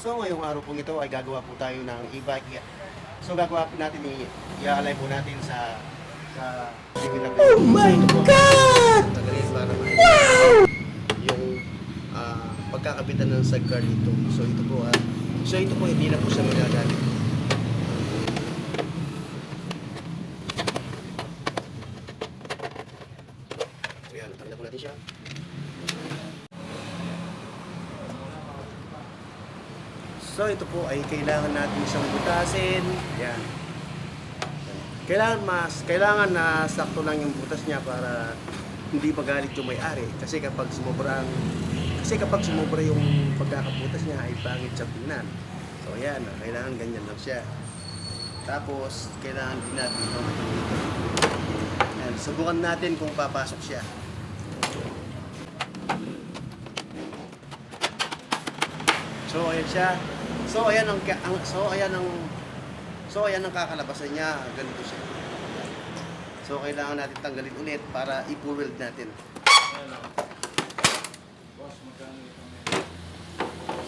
So ngayong araw pong ito ay gagawa po tayo ng e-bike. So gagawa po natin, i-alay po natin sa Oh my God! Para yung pagkakabitan ng sidecar dito. So ito po hindi na po siya magagamit. So yan, tanggal po natin siya. So ito po ay kailangan natin siyang butasin. Yan. Kailangan na sakto lang yung butas niya para hindi magalit yung may-ari. Kasi kapag sumobra yung pagkakabutas niya ay pangit sa tingnan. So yan, kailangan ganyan lang siya. Tapos kailangan din natin ito. Yan, subukan natin kung papasok siya. So ayan siya. So ayan ang kakalabasan niya, ganito siya. So kailangan natin tanggalin ulit para i-full weld natin.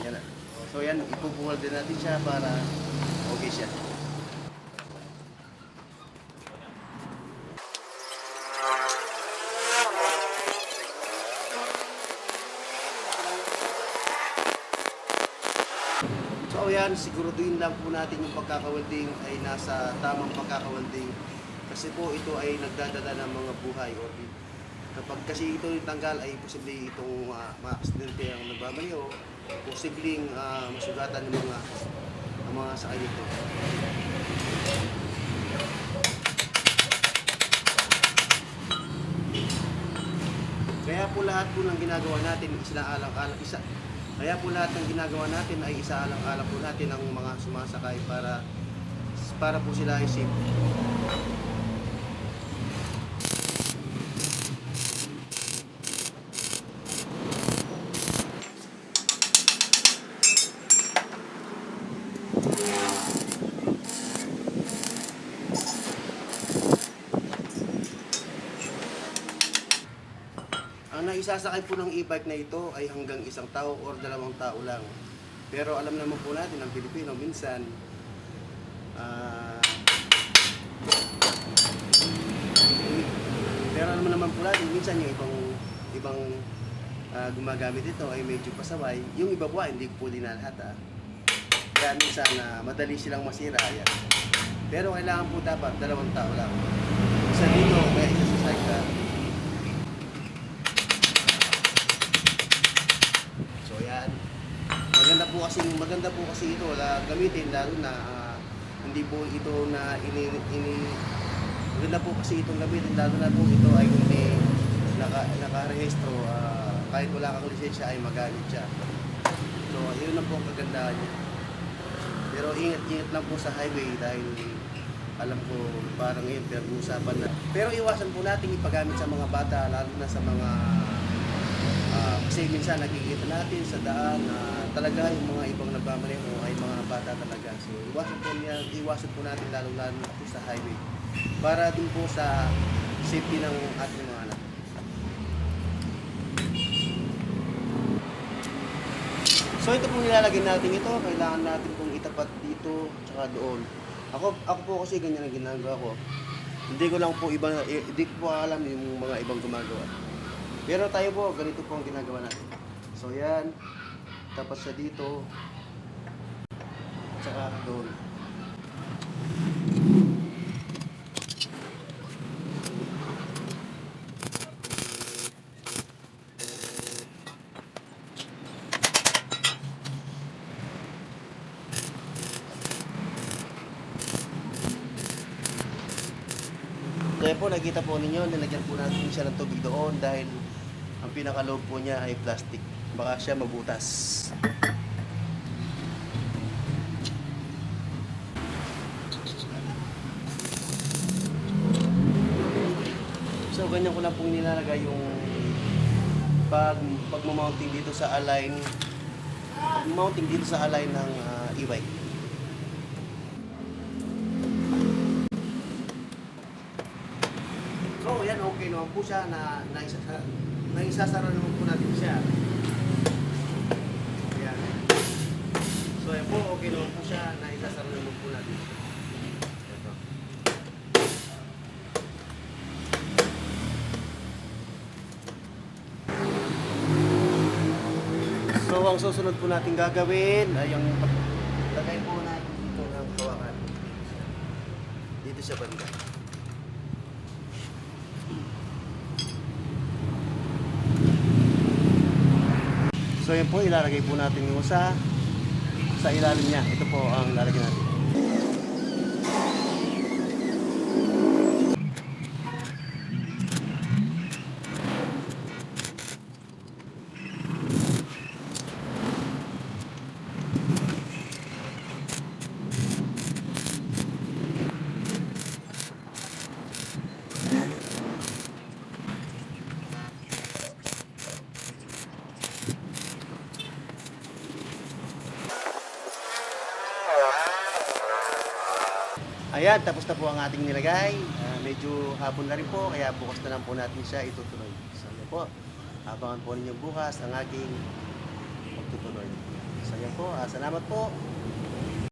Yan na. So yan, i-full weld din natin siya para okay siya. So yan, siguraduhin lang po natin yung pagkakawelding ay nasa tamang pagkakawelding. Kasi po ito ay nagdadala ng mga buhay. Or kapag kasi ito tanggal ay posibleng itong ma-aksidente ang nagbabaliw. Posibleng masugatan ng mga sakay nito. Kaya po lahat po ng ginagawa natin Kaya po lahat ng ginagawa natin ay isaalang-alang po natin ang mga sumasakay para po sila ay safe. Ang naisasakay po ng e-bike na ito ay hanggang isang tao or 2 tao lang. Pero alam naman po natin, ang Pilipino minsan pero alam naman po natin, minsan yung ibang gumagamit ito ay medyo pasaway. Yung iba po ay hindi po din lahat. Kaya minsan madali silang masira. Yan. Pero kailangan po dapat 2 tao lang. Isa dito, kaya isa sa sidecar. Maganda po kasi ito gamitin, lalo na hindi po ito na maganda po kasi itong gamitin, lalo na po ito ay hindi nakarehistro, kahit wala kang lisensya ay magamit siya. So yun lang po ang kagandahan niya. Pero ingat lang po sa highway dahil alam ko parang ngayon pinag-uusapan na. Pero iwasan po natin ipagamit sa mga bata, lalo na sa mga kasi minsan nakikita natin sa daan na talaga yung mga ibang nagmamaneho ay mga bata talaga. So iwasan po natin lalo po sa highway para din po sa safety ng ating mga anak. So ito pong nilalagay natin ito, kailangan natin pong itapat dito tsaka doon. Ako po kasi ganyan ang ginagawa ko. Hindi ko po alam yung mga ibang gumagawa. Pero tayo po, ganito po ang ginagawa natin. So yan, tapos sa dito, at saka doon. Kaya po nakita po ninyo, nilagyan po natin siya ng tubig doon dahil ang pinakaloob po niya ay plastic. Baka siya mabutas. So ganyan ko lang pong nilalagay yung pag-mounting dito sa align ng e-bike. So yan, okay naman po siya na naisasara naman po natin siya. Ayan. So okay naman po siya na isasara naman po natin. Ito. So ang susunod po natin gagawin ay yung lagay po natin dito ng kawakan. Dito siya banda. So yun po, ilalagay po natin yung sa ilalim niya. Ito po ang lalagyan natin. Ayan, tapos na po ang ating nilagay. Medyo hapon na rin po, kaya bukas na lang po natin siya itutuloy. So yan po, abangan po ninyo bukas ang aking pagtutuloy. So yan po, salamat po.